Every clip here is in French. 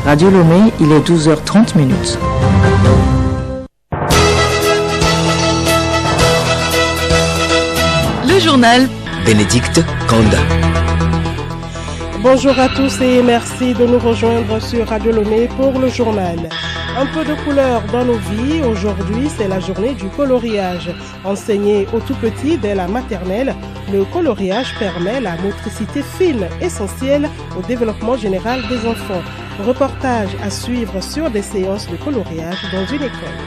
Radio Lomé, il est 12h30 minutes. Le journal Bénédicte Kanda. Bonjour à tous et merci de nous rejoindre sur Radio Lomé pour le journal. Un peu de couleur dans nos vies. Aujourd'hui, c'est la journée du coloriage. Enseigné aux tout-petits dès la maternelle, le coloriage permet la motricité fine, essentielle au développement général des enfants. Reportage à suivre sur des séances de coloriage dans une école.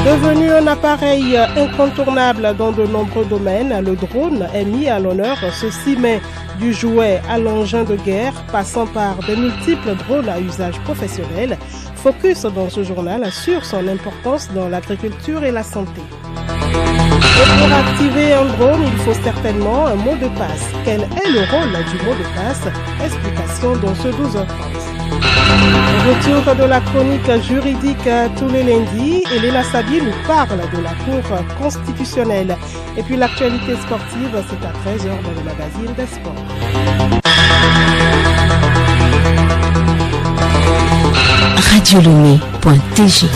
Devenu un appareil incontournable dans de nombreux domaines, le drone est mis à l'honneur ce 6 mai. Du jouet à l'engin de guerre, passant par de multiples drones à usage professionnel, focus dans ce journal sur son importance dans l'agriculture et la santé. Et pour activer un drone, il faut certainement un mot de passe. Quel est le rôle du mot de passe? Explication dans ce 12h30. Retour de la chronique juridique tous les lundis. Elena Sabi nous parle de la Cour constitutionnelle. Et puis l'actualité sportive, c'est à 13h dans le magazine des sports. radiolomé.tg.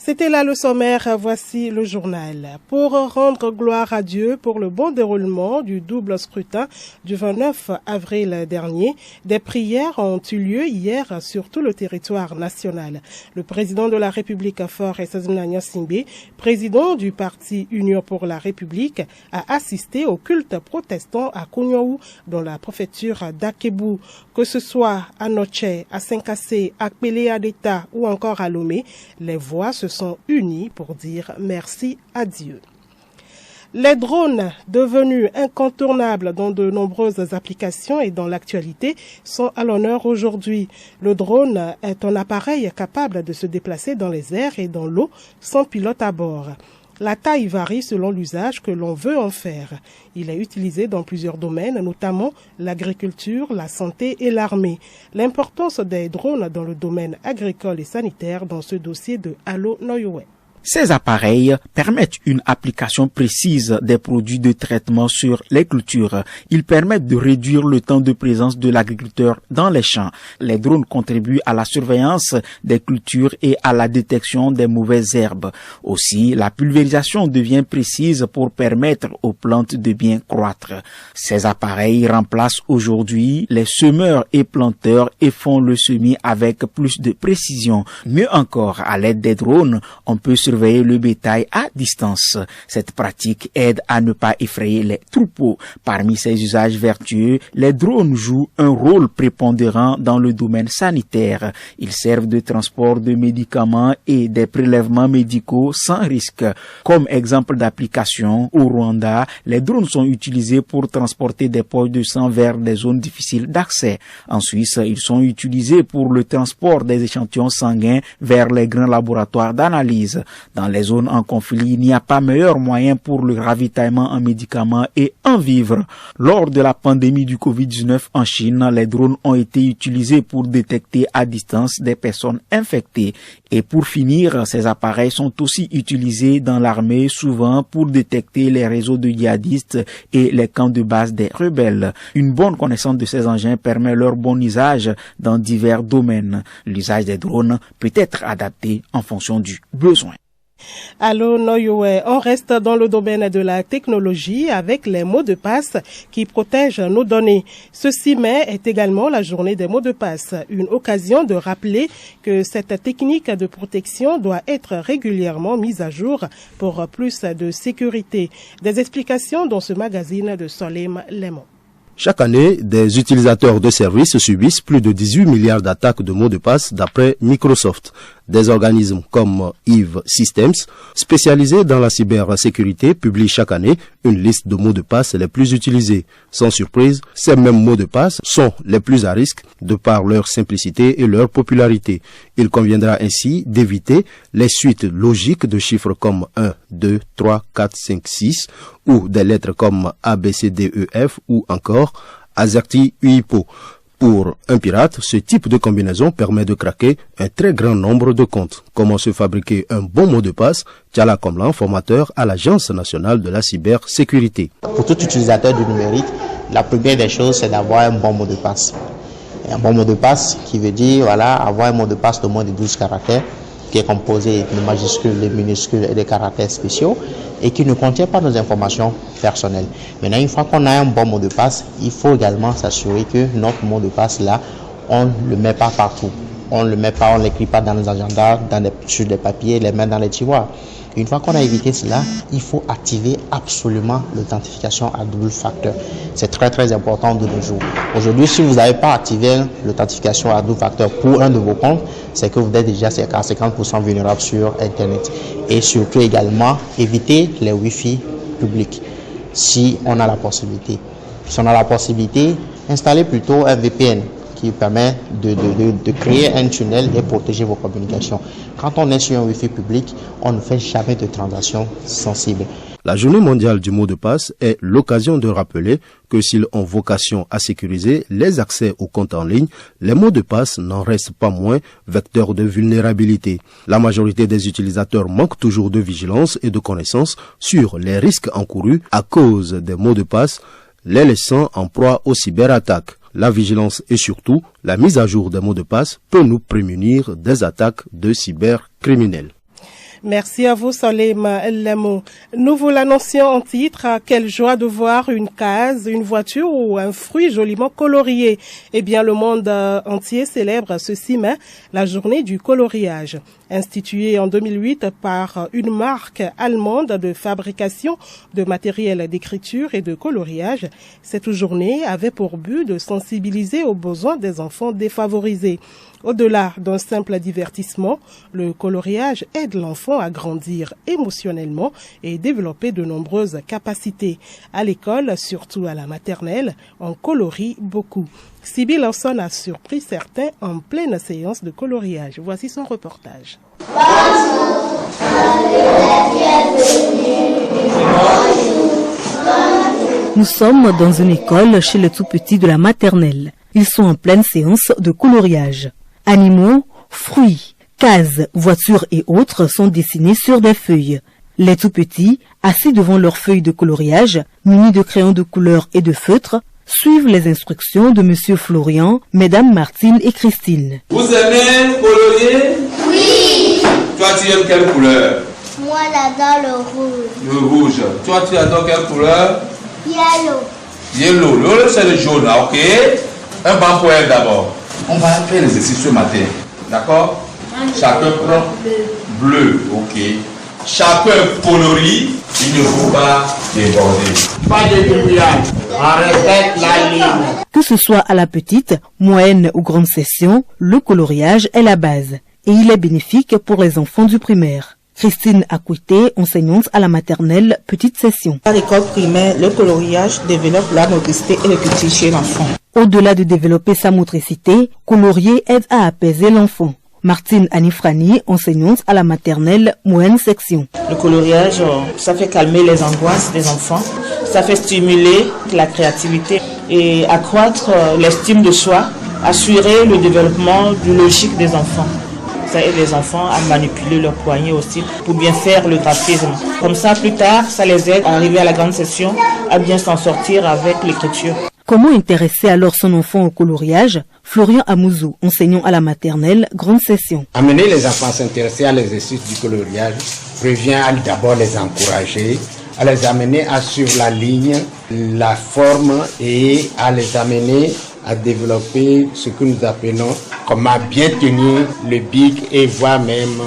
C'était là le sommaire, voici le journal. Pour rendre gloire à Dieu pour le bon déroulement du double scrutin du 29 avril dernier, des prières ont eu lieu hier sur tout le territoire national. Le président de la République, Faure Essaouira-Gnassingbé, président du parti Union pour la République, a assisté au culte protestant à Kouniaou dans la préfecture d'Akebou. Que ce soit à Noche, à Saint-Cassé, à Péléa-d'État ou encore à Lomé, les voix se sont unis pour dire merci à Dieu. Les drones, devenus incontournables dans de nombreuses applications et dans l'actualité, sont à l'honneur aujourd'hui. Le drone est un appareil capable de se déplacer dans les airs et dans l'eau sans pilote à bord. La taille varie selon l'usage que l'on veut en faire. Il est utilisé dans plusieurs domaines, notamment l'agriculture, la santé et l'armée. L'importance des drones dans le domaine agricole et sanitaire dans ce dossier de Allo Noyowe. Ces appareils permettent une application précise des produits de traitement sur les cultures. Ils permettent de réduire le temps de présence de l'agriculteur dans les champs. Les drones contribuent à la surveillance des cultures et à la détection des mauvaises herbes. Aussi, la pulvérisation devient précise pour permettre aux plantes de bien croître. Ces appareils remplacent aujourd'hui les semeurs et planteurs et font le semis avec plus de précision. Mieux encore, à l'aide des drones, on peut surveiller le bétail à distance. Cette pratique aide à ne pas effrayer les troupeaux. Parmi ces usages vertueux, les drones jouent un rôle prépondérant dans le domaine sanitaire. Ils servent de transport de médicaments et des prélèvements médicaux sans risque. Comme exemple d'application, au Rwanda, les drones sont utilisés pour transporter des poches de sang vers des zones difficiles d'accès. En Suisse, ils sont utilisés pour le transport des échantillons sanguins vers les grands laboratoires d'analyse. Dans les zones en conflit, il n'y a pas meilleur moyen pour le ravitaillement en médicaments et en vivres. Lors de la pandémie du Covid-19 en Chine, les drones ont été utilisés pour détecter à distance des personnes infectées. Et pour finir, ces appareils sont aussi utilisés dans l'armée, souvent pour détecter les réseaux de djihadistes et les camps de base des rebelles. Une bonne connaissance de ces engins permet leur bon usage dans divers domaines. L'usage des drones peut être adapté en fonction du besoin. Allo Noyowe, on reste dans le domaine de la technologie avec les mots de passe qui protègent nos données. Ce 6 mai est également la journée des mots de passe, une occasion de rappeler que cette technique de protection doit être régulièrement mise à jour pour plus de sécurité. Des explications dans ce magazine de Solem Lemon. Chaque année, des utilisateurs de services subissent plus de 18 milliards d'attaques de mots de passe d'après Microsoft. Des organismes comme Eve Systems, spécialisés dans la cybersécurité, publient chaque année une liste de mots de passe les plus utilisés. Sans surprise, ces mêmes mots de passe sont les plus à risque de par leur simplicité et leur popularité. Il conviendra ainsi d'éviter les suites logiques de chiffres comme 1, 2, 3, 4, 5, 6 ou des lettres comme A, B, C, D, E, F ou encore AZERTY, UIPO. Pour un pirate, ce type de combinaison permet de craquer un très grand nombre de comptes. Comment se fabriquer un bon mot de passe? Tchala Komlan, formateur à l'Agence nationale de la cybersécurité. Pour tout utilisateur du numérique, la première des choses, c'est d'avoir un bon mot de passe. un bon mot de passe qui veut dire voilà, avoir un mot de passe de moins de 12 caractères qui est composé de majuscules, de minuscules et de caractères spéciaux et qui ne contient pas nos informations personnelles. Maintenant, une fois qu'on a un bon mot de passe, il faut également s'assurer que notre mot de passe là, on ne le met pas partout. On ne le met pas, on ne l'écrit pas dans nos agendas, sur des papiers, les met dans les tiroirs. Une fois qu'on a évité cela, il faut activer absolument l'authentification à double facteur. C'est très très important de nos jours. Aujourd'hui, si vous n'avez pas activé l'authentification à double facteur pour un de vos comptes, c'est que vous êtes déjà à 50% vulnérable sur Internet. Et surtout également, éviter les Wi-Fi publics si on a la possibilité. Si on a la possibilité, installez plutôt un VPN qui permet de créer un tunnel et protéger vos communications. Quand on est sur un Wi-Fi public, on ne fait jamais de transactions sensibles. La journée mondiale du mot de passe est l'occasion de rappeler que s'ils ont vocation à sécuriser les accès aux comptes en ligne, les mots de passe n'en restent pas moins vecteurs de vulnérabilité. La majorité des utilisateurs manquent toujours de vigilance et de connaissances sur les risques encourus à cause des mots de passe, les laissant en proie aux cyberattaques. La vigilance et surtout la mise à jour des mots de passe peut nous prémunir des attaques de cybercriminels. Merci à vous, Salim Lemo. Nous vous l'annoncions en titre. Quelle joie de voir une case, une voiture ou un fruit joliment colorié. Eh bien, le monde entier célèbre ce 6 mai la journée du coloriage. Instituée en 2008 par une marque allemande de fabrication de matériel d'écriture et de coloriage, cette journée avait pour but de sensibiliser aux besoins des enfants défavorisés. Au-delà d'un simple divertissement, le coloriage aide l'enfant à grandir émotionnellement et développer de nombreuses capacités. À l'école, surtout à la maternelle, on colorie beaucoup. Sybille Lawson a surpris certains en pleine séance de coloriage. Voici son reportage. Nous sommes dans une école chez les tout-petits de la maternelle. Ils sont en pleine séance de coloriage. Animaux, fruits, cases, voitures et autres sont dessinés sur des feuilles. Les tout-petits, assis devant leurs feuilles de coloriage, munis de crayons de couleur et de feutres, suivent les instructions de Monsieur Florian, Mesdames Martine et Christine. Vous aimez colorier? Oui. Toi, tu aimes quelle couleur? Moi, j'adore le rouge. Le rouge. Toi, tu adores quelle couleur? Yellow. Yellow. Le c'est le jaune, ok? Un banc pour elle d'abord. On va faire l'exercice ce matin. D'accord? Chacun prend bleu, ok? Chacun colorie, il ne faut pas déborder. Pas de débrouillard, on respecte la ligne. Que ce soit à la petite, moyenne ou grande session, le coloriage est la base et il est bénéfique pour les enfants du primaire. Christine Akwite, enseignante à la maternelle, petite session. À l'école primaire, le coloriage développe la motricité et le culture chez l'enfant. Au-delà de développer sa motricité, colorier aide à apaiser l'enfant. Martine Anifrani, enseignante à la maternelle, moyenne section. Le coloriage, ça fait calmer les angoisses des enfants, ça fait stimuler la créativité et accroître l'estime de soi, assurer le développement du logique des enfants. Ça aide les enfants à manipuler leurs poignets aussi pour bien faire le graphisme. Comme ça, plus tard, ça les aide à arriver à la grande session, à bien s'en sortir avec l'écriture. Comment intéresser alors son enfant au coloriage? Florian Amouzou, enseignant à la maternelle, grande session. Amener les enfants à s'intéresser à l'exercice du coloriage revient à d'abord les encourager, à les amener à suivre la ligne, la forme et à les amener à développer ce que nous appelons comment bien tenir le bic et voire même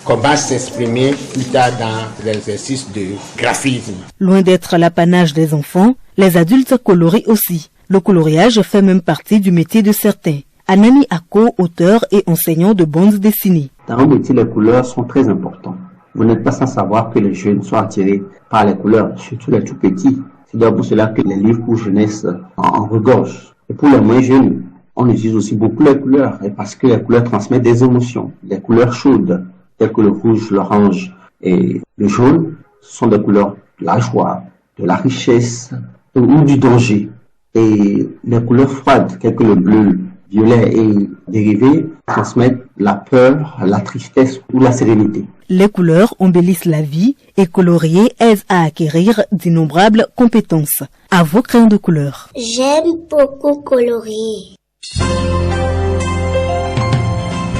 comment s'exprimer plus tard dans l'exercice de graphisme. Loin d'être l'apanage des enfants, les adultes colorient aussi. Le coloriage fait même partie du métier de certains. Anani Ako, auteur et enseignant de bandes dessinées. Dans mon métier, les couleurs sont très importantes. Vous n'êtes pas sans savoir que les jeunes sont attirés par les couleurs, surtout les tout petits. C'est donc pour cela que les livres pour jeunesse en regorgent. Et pour les moins jeunes, on utilise aussi beaucoup les couleurs, et parce que les couleurs transmettent des émotions. Les couleurs chaudes, telles que le rouge, l'orange et le jaune, sont des couleurs de la joie, de la richesse ou du danger. Et les couleurs froides, telles que le bleu, violet et dérivés, transmettent la peur, la tristesse ou la sérénité. Les couleurs embellissent la vie et colorier aide à acquérir d'innombrables compétences. À vos crayons de couleur. J'aime beaucoup colorier.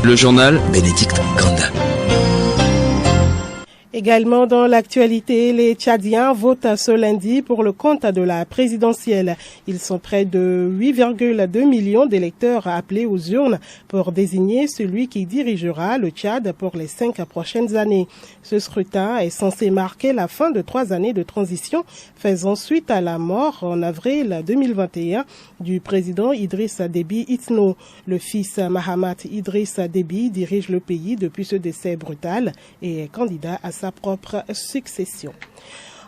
Le journal Bénédicte Kanda. Également dans l'actualité, les Tchadiens votent ce lundi pour le compte de la présidentielle. Ils sont près de 8,2 millions d'électeurs appelés aux urnes pour désigner celui qui dirigera le Tchad pour les 5 prochaines années. Ce scrutin est censé marquer la fin de 3 années de transition, faisant suite à la mort en avril 2021 du président Idriss Déby Itno. Le fils Mahamat Idriss Déby dirige le pays depuis ce décès brutal et est candidat à sa propre succession.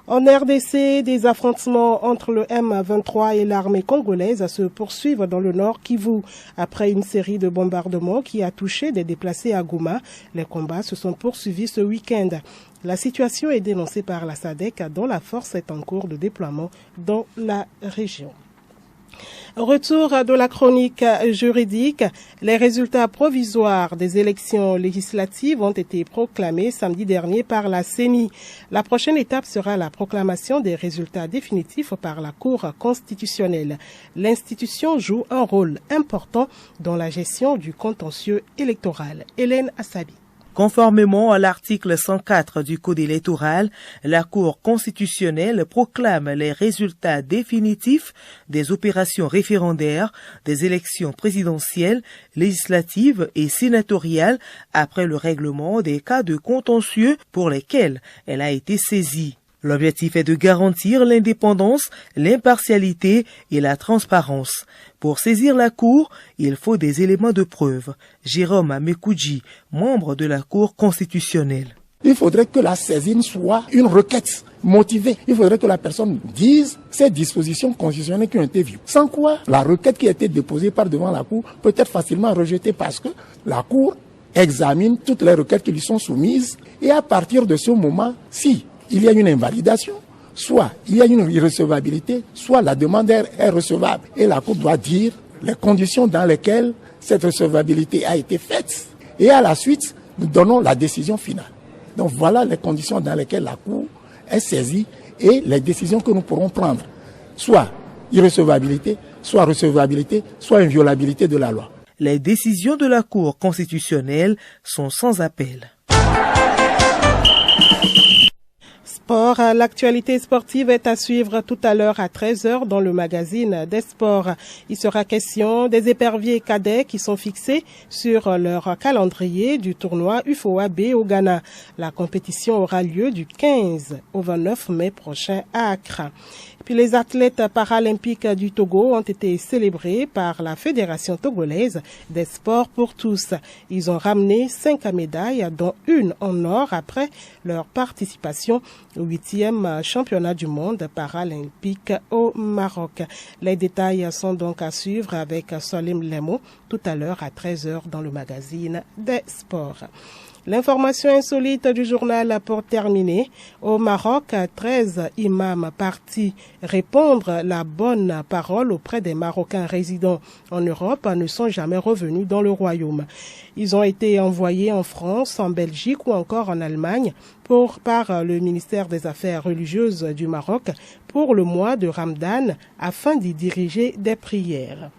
En RDC, des affrontements entre le M23 et l'armée congolaise se poursuivent dans le nord Kivu. Après une série de bombardements qui a touché des déplacés à Goma, les combats se sont poursuivis ce week-end. La situation est dénoncée par la SADC dont la force est en cours de déploiement dans la région. Retour de la chronique juridique. Les résultats provisoires des élections législatives ont été proclamés samedi dernier par la CENI. La prochaine étape sera la proclamation des résultats définitifs par la Cour constitutionnelle. L'institution joue un rôle important dans la gestion du contentieux électoral. Hélène Assabi. Conformément à l'article 104 du Code électoral, la Cour constitutionnelle proclame les résultats définitifs des opérations référendaires des élections présidentielles, législatives et sénatoriales après le règlement des cas de contentieux pour lesquels elle a été saisie. L'objectif est de garantir l'indépendance, l'impartialité et la transparence. Pour saisir la Cour, il faut des éléments de preuve. Jérôme Amekoudji, membre de la Cour constitutionnelle. Il faudrait que la saisine soit une requête motivée. Il faudrait que la personne dise ces dispositions constitutionnelles qui ont été vues. Sans quoi, la requête qui a été déposée par devant la Cour peut être facilement rejetée parce que la Cour examine toutes les requêtes qui lui sont soumises et à partir de ce moment, si il y a une invalidation, soit il y a une irrecevabilité, soit la demande est recevable. Et la Cour doit dire les conditions dans lesquelles cette recevabilité a été faite. Et à la suite, nous donnons la décision finale. Donc voilà les conditions dans lesquelles la Cour est saisie et les décisions que nous pourrons prendre. Soit irrecevabilité, soit recevabilité, soit inviolabilité de la loi. Les décisions de la Cour constitutionnelle sont sans appel. Sport, l'actualité sportive est à suivre tout à l'heure à 13h dans le magazine des sports. Il sera question des éperviers cadets qui sont fixés sur leur calendrier du tournoi UFOA B au Ghana. La compétition aura lieu du 15 au 29 mai prochain à Accra. Puis les athlètes paralympiques du Togo ont été célébrés par la Fédération togolaise des sports pour tous. Ils ont ramené 5 médailles, dont une en or après leur participation au 8e championnat du monde paralympique au Maroc. Les détails sont donc à suivre avec Salim Lemo tout à l'heure à 13h dans le magazine des sports. L'information insolite du journal pour terminer. Au Maroc, 13 imams partis répondre la bonne parole auprès des Marocains résidant en Europe ne sont jamais revenus dans le royaume. Ils ont été envoyés en France, en Belgique ou encore en Allemagne par le ministère des Affaires religieuses du Maroc pour le mois de Ramadan afin d'y diriger des prières.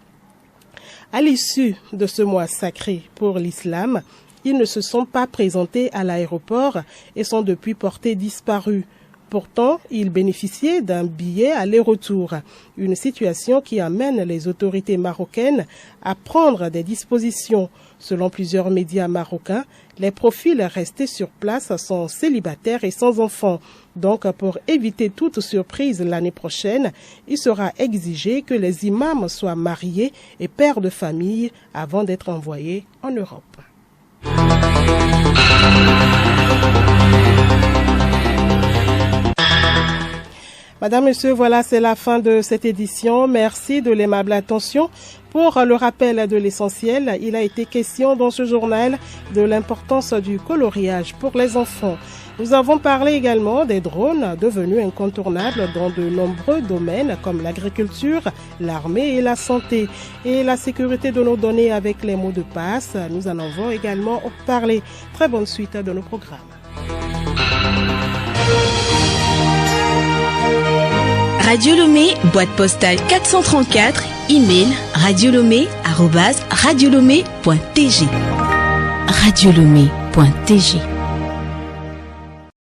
À l'issue de ce mois sacré pour l'islam, ils ne se sont pas présentés à l'aéroport et sont depuis portés disparus. Pourtant, ils bénéficiaient d'un billet aller-retour, une situation qui amène les autorités marocaines à prendre des dispositions. Selon plusieurs médias marocains, les profils restés sur place sont célibataires et sans enfants. Donc, pour éviter toute surprise l'année prochaine, il sera exigé que les imams soient mariés et pères de famille avant d'être envoyés en Europe. Madame, Monsieur, voilà, c'est la fin de cette édition. Merci de l'aimable attention. Pour le rappel de l'essentiel, il a été question dans ce journal de l'importance du coloriage pour les enfants. Nous avons parlé également des drones devenus incontournables dans de nombreux domaines comme l'agriculture, l'armée et la santé. Et la sécurité de nos données avec les mots de passe, nous en avons également parlé. Très bonne suite de nos programmes. Radio Lomé, boîte postale 434, email radiolomé@radiolomé.tg. radiolomé.tg